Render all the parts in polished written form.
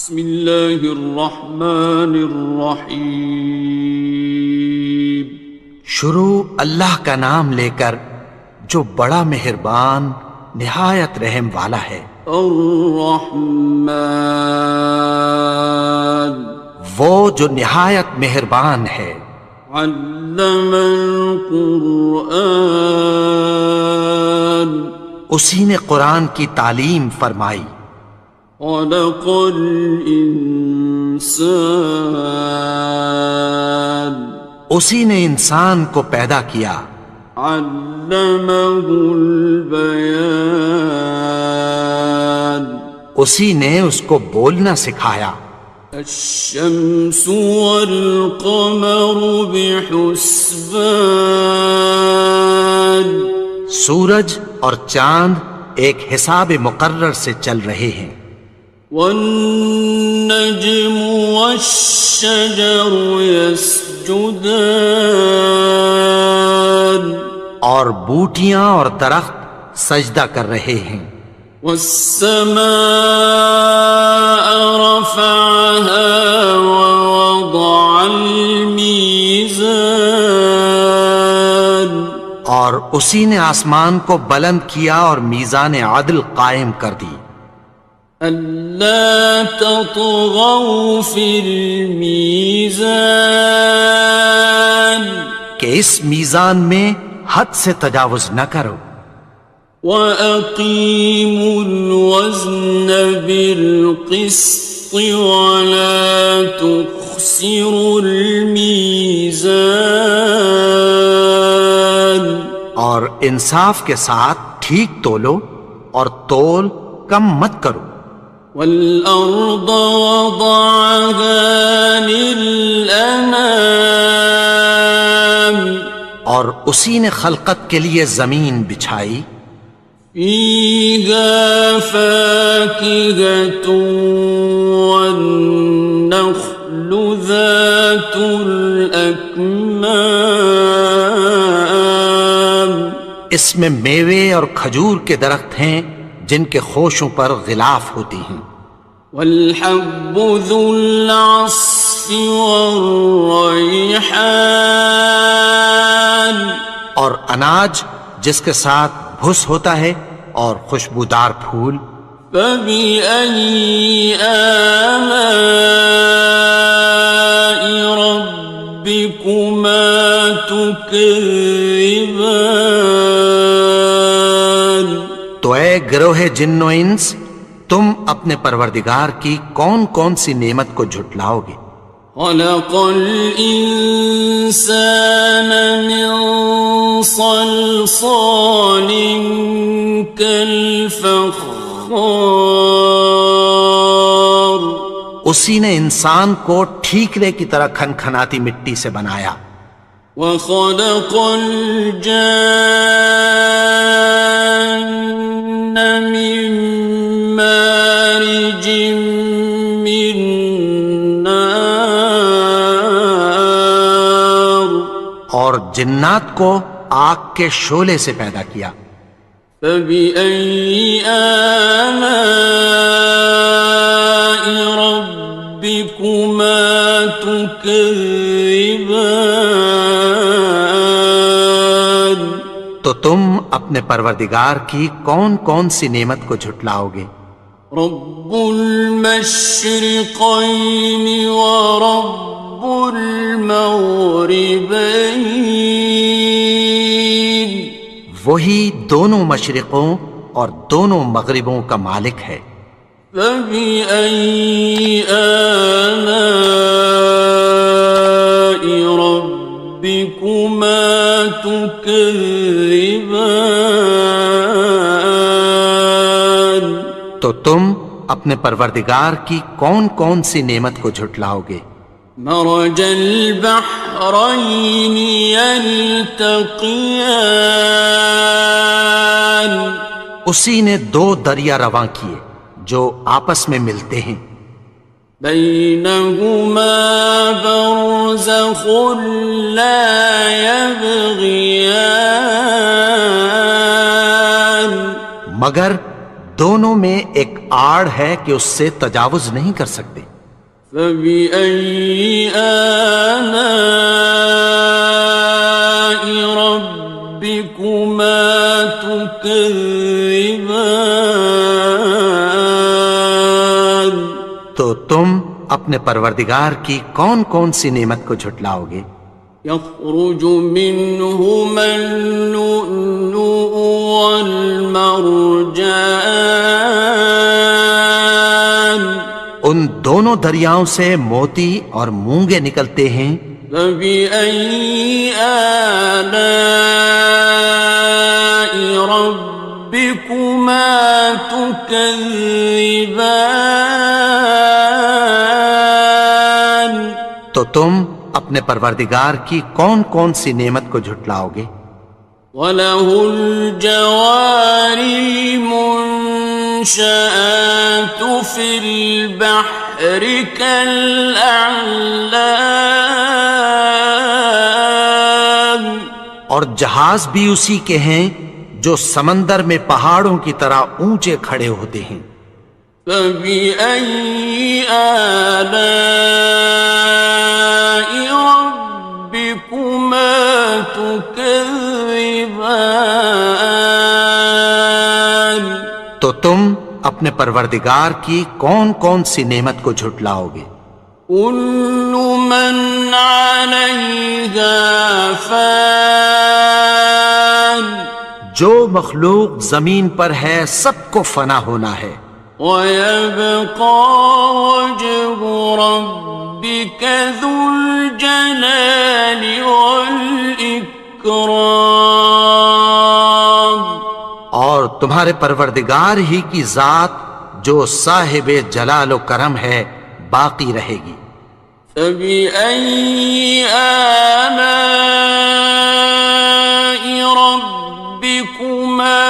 بسم اللہ الرحمن الرحیم۔ شروع اللہ کا نام لے کر جو بڑا مہربان نہایت رحم والا ہے۔ الرحمن، وہ جو نہایت مہربان ہے۔ علم القرآن، اسی نے قرآن کی تعلیم فرمائی۔ خلق الانسان، اسی نے انسان کو پیدا کیا۔ علمہ البیان، اسی نے اس کو بولنا سکھایا۔ الشمس والقمر بحسبان، سورج اور چاند ایک حساب مقرر سے چل رہے ہیں۔ والنجم والشجر يسجدان، اور بوٹیاں اور درخت سجدہ کر رہے ہیں۔ والسماء رفعها ووضع الميزان، اور اسی نے آسمان کو بلند کیا اور میزان عدل قائم کر دی۔ ألا تطغوا في الميزان، کہ اس میزان میں حد سے تجاوز نہ کرو۔ وَأَقِيمُوا الْوَزْنَ بِالْقِسْطِ وَلَا تُخْسِرُوا الْمِيزَانَ، اور انصاف کے ساتھ ٹھیک تولو اور تول کم مت کرو۔ وَالْأَرْضَ وَضَعَهَا لِلْأَنَامِ، اور اسی نے خلقت کے لیے زمین بچھائی۔ فِيهَا فَاكِهَةٌ وَالنَّخْلُ ذَاتُ الْأَكْمَامِ، اس میں میوے اور کھجور کے درخت ہیں جن کے خوشوں پر غلاف ہوتی ہیں۔ وَالْحَبُّ ذُو الْعَصْفِ وَالرَّيْحَانِ، اور اناج جس کے ساتھ بھس ہوتا ہے اور خوشبودار پھول۔ فَبِأَيِّ آلَاءِ رَبِّكُمَا تُكَذِّبَانِ، تو اے گروہ جن و انس، تم اپنے پروردگار کی کون کون سی نعمت کو جھٹلاؤ گے؟ خَلَقَ الْإِنسَانَ مِنْ صَلْصَالٍ كَالْفَخَّارِ، اسی نے انسان کو ٹھیکرے کی طرح کھنکھناتی مٹی سے بنایا۔ وَخَلَقَ الْجَانَّ مِن مَّارِجٍ مِّن نَّارٍ، اور جنات کو آگ کے شعلے سے پیدا کیا۔ فَبِأَيِّ آلَاءِ رَبِّكُمَا تُكَذِّبَانِ، تو تم اپنے پروردگار کی کون کون سی نعمت کو جھٹلاؤ گے؟ رب المشرقین ورب المغربین، وہی دونوں مشرقوں اور دونوں مغربوں کا مالک ہے۔ فَبِأَيِّ آلَاءِ رَبِّكُمَا تُكَذِّبَانِ، تو تم اپنے پروردگار کی کون کون سی نعمت کو جھٹلاؤ گے؟ مرج البحرین یلتقیان، اسی نے دو دریا رواں کیے جو آپس میں ملتے ہیں۔ بینہما برزخ لا یبغیان، مگر دونوں میں ایک آڑ ہے کہ اس سے تجاوز نہیں کر سکتے۔ فبأي آلاء ربكما تكذبان؟ تو تم اپنے پروردگار کی کون کون سی نعمت کو جھٹلاؤ گے؟ يخرج منهما اللؤلؤ والمرجان، ان دونوں دریاؤں سے موتی اور مونگے نکلتے ہیں۔ فبأي آلاء ربكما تكذبان؟ تو تم اپنے پروردگار کی کون کون سی نعمت کو جھٹلاؤ گے؟ وَلَهُ الْجَوَارِ الْمُنشَآتُ فِي الْبَحْرِ كَالْأَعْلَامِ، اور جہاز بھی اسی کے ہیں جو سمندر میں پہاڑوں کی طرح اونچے کھڑے ہوتے ہیں۔ فَبِأَيِّ آلَاءِ رَبِّكُمَا تُكَذِّبَانِ؟ تو تم اپنے پروردگار کی کون کون سی نعمت کو جھٹلاؤ گے؟ كُلُّ مَنْ عَلَيْهَا فَانٍ، جو مخلوق زمین پر ہے سب کو فنا ہونا ہے۔ وَيَبْقَى وَجْهُ رَبِّكَ ذُو الْجَلَالِ وَالْإِكْرَامِ، اور تمہارے پروردگار ہی کی ذات جو صاحب جلال و کرم ہے باقی رہے گی۔ فَبِأَيِّ آلَاءِ رَبِّكُمَا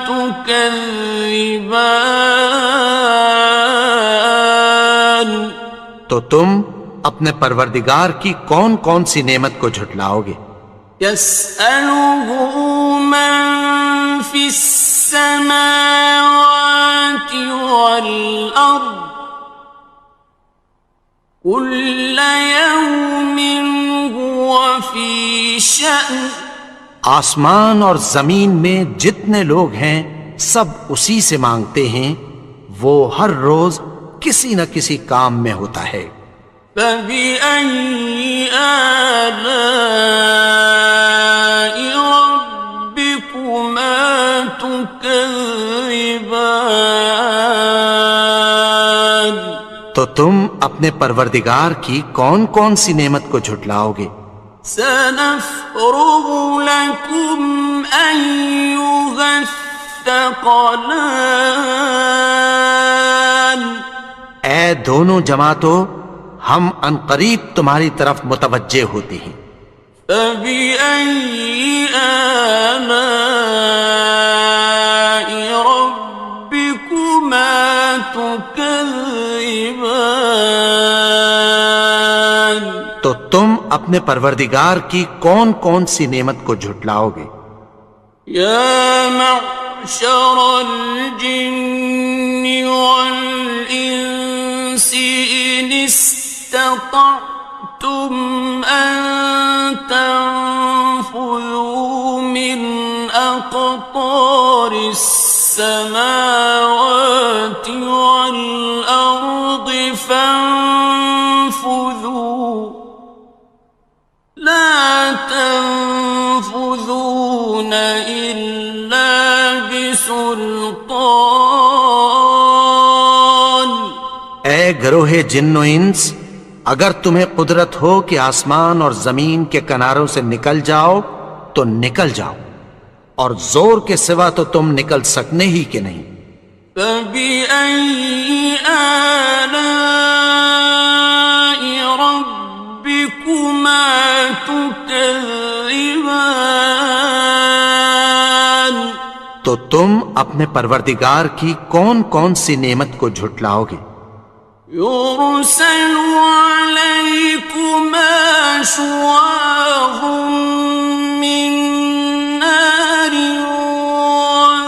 تُكَذِّبَانِ؟ تو تم اپنے پروردگار کی کون کون سی نعمت کو جھٹلاؤ گے؟ يَسْأَلُهُ مَن فِي السَّمَاوَاتِ وَالْأَرْضِ كُلَّ يَوْمٍ هُوَ فِي شَأْنٍ، آسمان اور زمین میں جتنے لوگ ہیں سب اسی سے مانگتے ہیں، وہ ہر روز کسی نہ کسی کام میں ہوتا ہے۔ فَبِأَيِّ آلَاءِ رَبِّكُمَا تُكَذِّبَانِ؟ تو تم اپنے پروردگار کی کون کون سی نعمت کو جھٹلاؤ گے؟ سَنَفْرُغُ لَكُمْ أَيُّهَ الثَّقَلَانِ، اے دونوں جماعتوں، ہم عنقریب تمہاری طرف متوجہ ہوتے ہیں۔ فَبِأَيِّ آلَاءِ رَبِّكُمَا تُكَذِّبَانِ؟ تو تم اپنے پروردگار کی کون کون سی نعمت کو جھٹلاؤ گے؟ يَا مَعْشَرَ الْجِنِّ وَالْإِنسِ إِنِ اسْتَطَعْتُمْ أَن تَنفُذُوا مِنْ أَقْطَارِ السَّمَاوَاتِ وَالْأَرْضِ فَانفُذُوا لَا تَنفُذُونَ إِلَّا بِسُلْطَانٍ۔ اے گروہ جن و انس، اگر تمہیں قدرت ہو کہ آسمان اور زمین کے کناروں سے نکل جاؤ تو نکل جاؤ، اور زور کے سوا تو تم نکل سکنے ہی کہ نہیں۔ فَبِأَيِّ آلَاءِ رَبِّكُمَا تُكَذِّبَانِ؟ تو تم اپنے پروردگار کی کون کون سی نعمت کو جھٹلاؤ گے؟ يُرْسَلُ عَلَيْكُمَا شُوَاظٌ مِّن نَّارٍ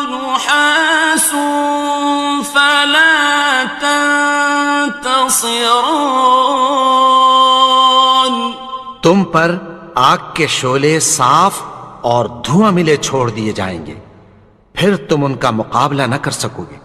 وَنُحَاسٌ خاصران. تم پر آگ کے شعلے صاف اور دھواں ملے چھوڑ دیے جائیں گے، پھر تم ان کا مقابلہ نہ کر سکو گے۔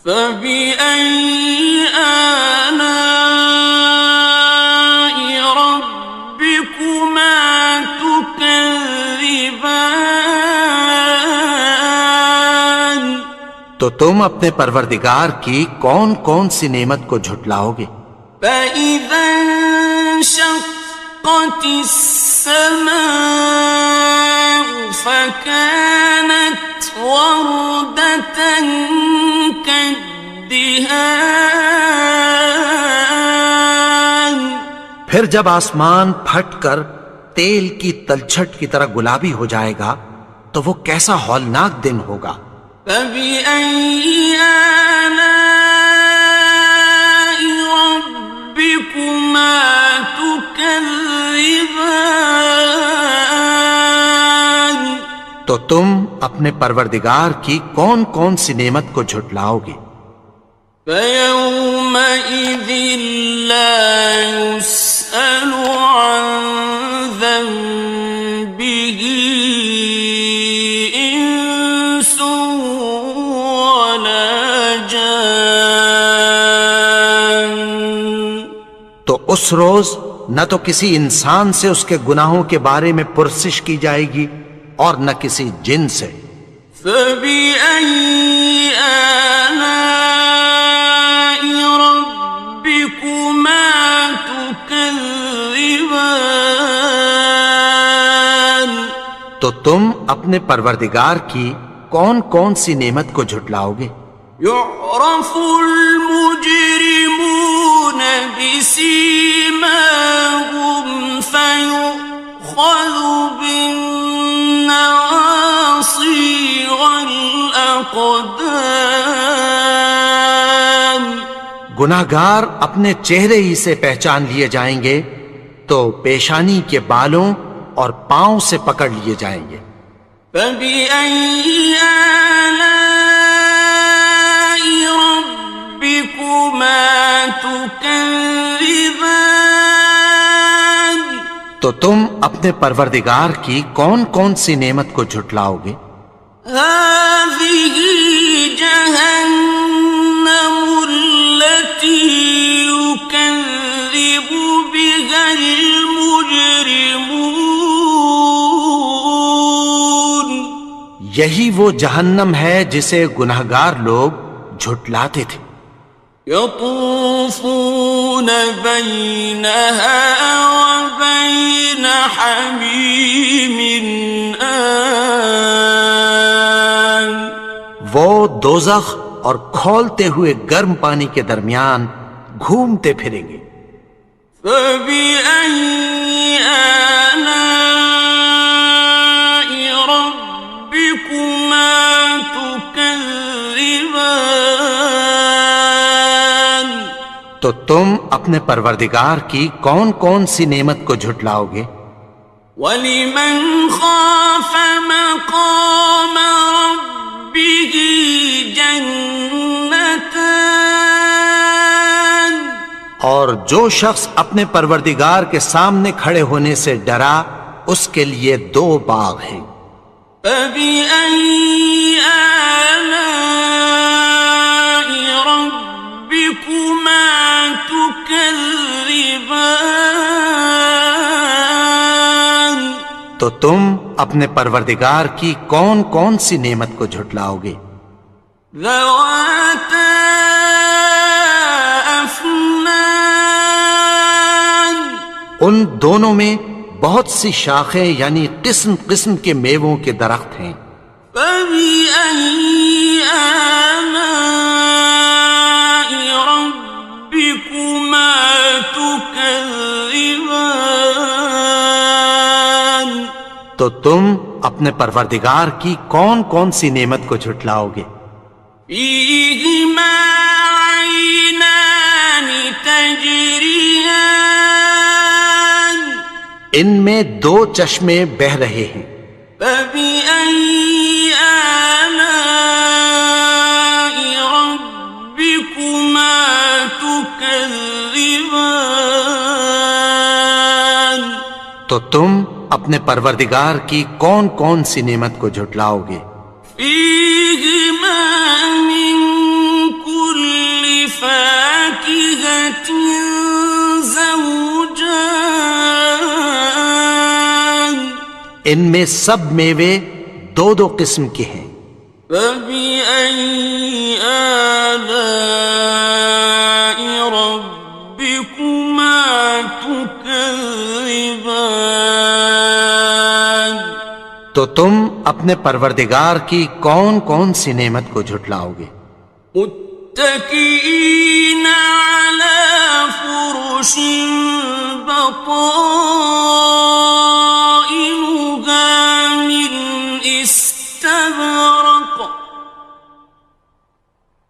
فبأي آلاء ربكما تكذبان. تو تم اپنے پروردگار کی کون کون سی نعمت کو جھٹلاؤ گے؟ فإذا انشقت السماء فكانت وردة كالدهان. پھر جب آسمان پھٹ کر تیل کی تلچھٹ کی طرح گلابی ہو جائے گا تو وہ کیسا ہولناک دن ہوگا۔ فبأي آلاء ربكما تكذبان. تو تم اپنے پروردگار کی کون کون سی نعمت کو جھٹلاؤ گے؟ فيومئذ لا يسأل عن ذنبه إنس ولا جان. تو اس روز نہ تو کسی انسان سے اس کے گناہوں کے بارے میں پرسش کی جائے گی اور نہ کسی جن سے۔ فبأي آلاء ربكما تكذبان. تو تم اپنے پروردگار کی کون کون سی نعمت کو جھٹلاؤ گے؟ يعرف المجرمون بسيماهم فيؤخذ بالنواصي والأقدام. گناہگار اپنے چہرے ہی سے پہچان لیے جائیں گے تو پیشانی کے بالوں اور پاؤں سے پکڑ لیے جائیں گے۔ فبأي آلاء ربكما تكذبان. تو تم اپنے پروردگار کی کون کون سی نعمت کو جھٹلاؤ گے؟ هذه جهنم التي يكذب بها المجرمون. یہی وہ جہنم ہے جسے گناہگار لوگ جھٹلاتے تھے۔ يطوفون بينها وبين حميم آن. وہ دوزخ اور کھولتے ہوئے گرم پانی کے درمیان گھومتے پھریں گے۔ فبأي آلاء ربكما تكذبان. تو تم اپنے پروردگار کی کون کون سی نعمت کو جھٹلاؤ گے؟ وَلِمَنْ خَافَ مَقَامَ رَبِّهِ جَنَّتَانِ. اور جو شخص اپنے پروردگار کے سامنے کھڑے ہونے سے ڈرا اس کے لیے دو باغ ہیں۔ فَبِأَيِّ آلَاءِ رَبِّكُمَا تُكَذِّبَانِ. تو تم اپنے پروردگار کی کون کون سی نعمت کو جھٹلاؤ گے؟ ذَوَاتَا أَفْنَانٍ. ان دونوں میں بہت سی شاخیں یعنی قسم قسم کے میووں کے درخت ہیں۔ فَبِأَيِّ آلَاءِ رَبِّكُمَا تُكَذِّبَانِ. تو تم اپنے پروردگار کی کون کون سی نعمت کو جھٹلاؤ گے؟ فِيهِمَا عَيْنَانِ تَجْرِيَانِ. ان میں دو چشمے بہہ رہے ہیں۔ فَبِأَيِّ آلَاءِ رَبِّكُمَا تُكَذِّبَانِ. تكذبان تو تم اپنے پروردگار کی کون کون سی نعمت کو جھٹلاؤ گے؟ فيهما من كل فاكهة زوجان ان میں سب میوے دو دو قسم کے ہیں۔ فبأي آلاء ربكما تكذبان تو تم اپنے پروردگار کی کون کون سی نعمت کو جھٹلاؤ گے؟ متكئين على فرش بطائنها من استبرق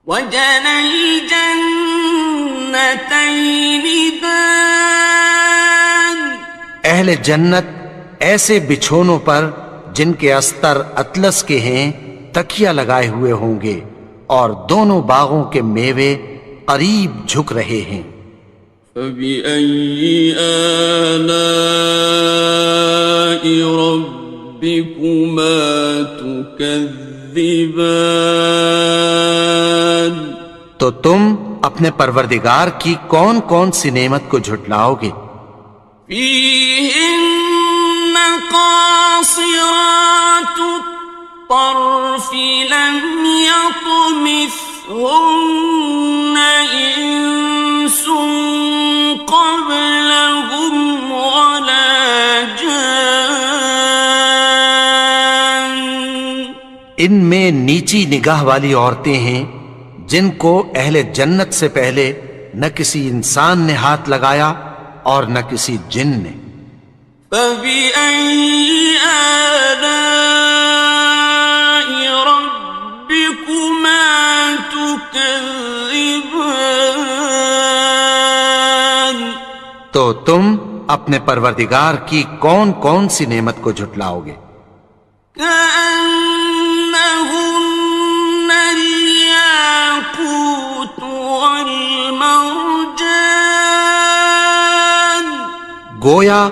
وجنى الجنتين دان اہل جنت ایسے بچھونوں پر جن کے استر اطلس کے ہیں تکیہ لگائے ہوئے ہوں گے اور دونوں باغوں کے میوے قریب جھک رہے ہیں۔ فبأي آلاء ربكما تكذبان تو تم اپنے پروردگار کی کون کون سی نعمت کو جھٹلاؤ گے؟ فيهن قاصرات الطرف لم يطمثهن إنس قبلهم ولا جان ان میں نیچی نگاہ والی عورتیں ہیں جن کو اہل جنت سے پہلے نہ کسی انسان نے ہاتھ لگایا اور نہ کسی جن نے۔ فبأي آلاء ربكما تكذبان تو تم اپنے پروردگار کی کون کون سی نعمت کو جھٹلاؤ گے؟ كأنهن الياقوت والمرجان گویا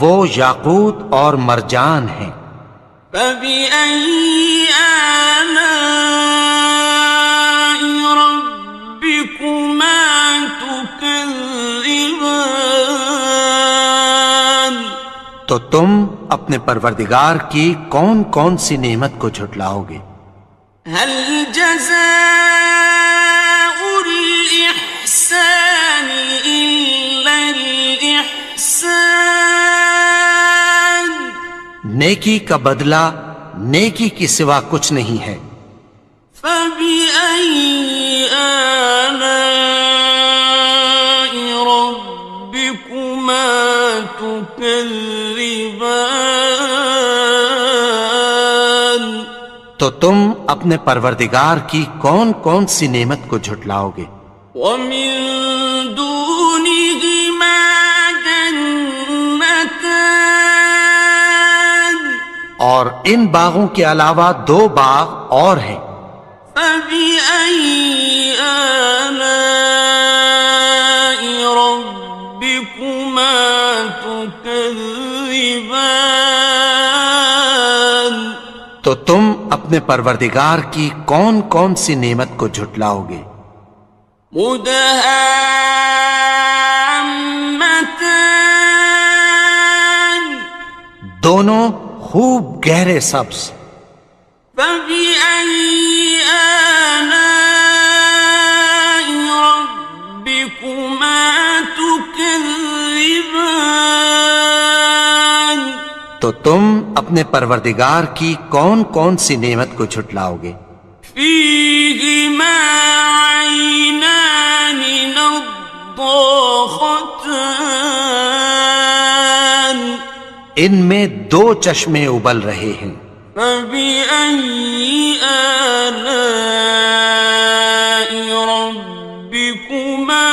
وہ یاقوت اور مرجان ہیں۔ فبأي آلاء ربكما تكذبان تو تم اپنے پروردگار کی کون کون سی نعمت کو جھٹلاؤ گے؟ هل جزاء الإحسان إلا الإحسان نیکی کا بدلہ نیکی کی سوا کچھ نہیں ہے۔ فبأي آلاء ربكما تكذبان تو تم اپنے پروردگار کی کون کون سی نعمت کو جھٹلاؤ گے؟ ومن دونهما جنتان اور ان باغوں کے علاوہ دو باغ اور ہیں۔ فبأي آلاء ربكما تكذبان تو تم اپنے پروردگار کی کون کون سی نعمت کو جھٹلاؤ گے؟ مدهامتان دونوں خوب گہرے سبز۔ فبأي آلاء ربكما تكذبان تو تم اپنے پروردگار کی کون کون سی نعمت کو جھٹلاؤ گے؟ فيهما عينان نضاختان ان میں دو چشمے ابل رہے ہیں۔ فبأي آلاء ربكما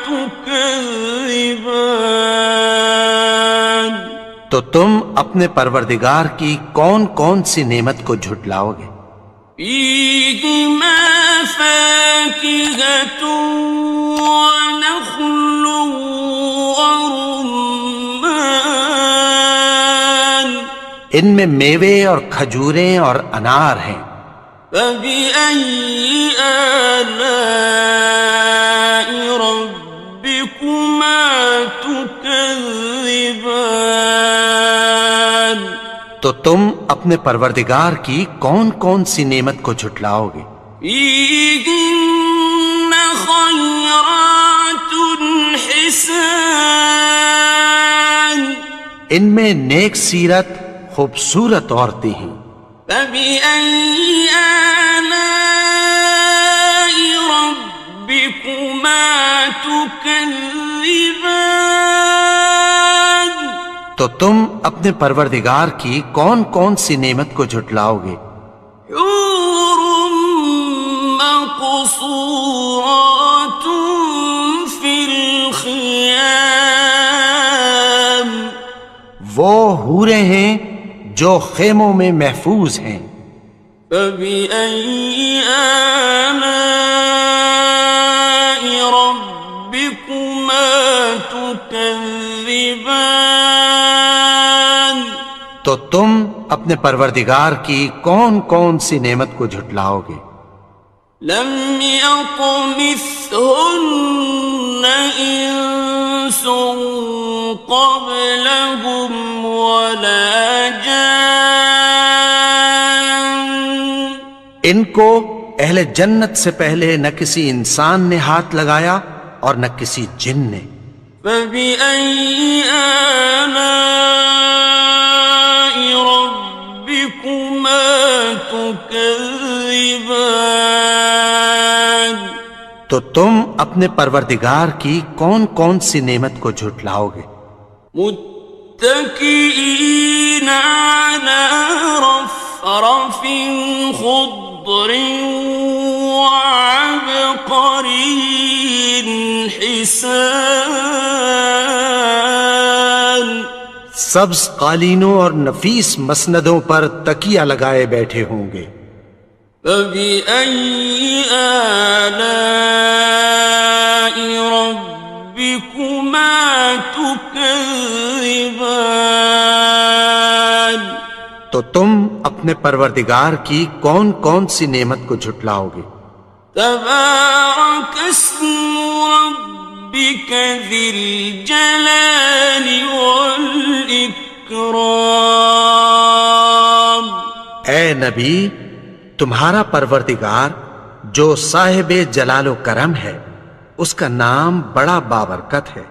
تكذبان تو تم اپنے پروردگار کی کون کون سی نعمت کو جھٹلاؤ گے؟ فيهما فاكهة ونخل ورمان ان میں میوے اور کھجوریں اور انار ہیں. فبأي آلاء ربكما تكذبان تو تم اپنے پروردگار کی کون کون سی نعمت کو جھٹلاؤ گے؟ فيهن خيرات حسان ان میں نیک سیرت خوبصورت عورتیں ہیں. فبأي آلاء ربكما تكذبان تو تم اپنے پروردگار کی کون کون سی نعمت کو جھٹلاؤ گے؟ حور مقصورات في الخيام وہ حوریں ہیں جو خیموں میں محفوظ ہیں. فبأي آلاء ربكما تكذبان تو تم اپنے پروردگار کی کون کون سی نعمت کو جھٹلاؤ گے؟ لم يطمثهن إنس قبلهم ولا جان ان کو اہل جنت سے پہلے نہ کسی انسان نے ہاتھ لگایا اور نہ کسی جن نے. فبأي آلاء ربكما تكذبان تو تم اپنے پروردگار کی کون کون سی نعمت کو جھٹلاؤ گے؟ متكئين على رفرف خضر وعبقري حسان سبز قالینوں اور نفیس مسندوں پر تکیہ لگائے بیٹھے ہوں گے. فبأي آلاء ربكما تكذبان تو تم اپنے پروردگار کی کون کون سی نعمت کو جھٹلاؤ گے؟ تبارك اسم ربك ذي الجلال والإكرام اے نبی، تمہارا پروردگار جو صاحب جلال و کرم ہے، اس کا نام بڑا بابرکت ہے.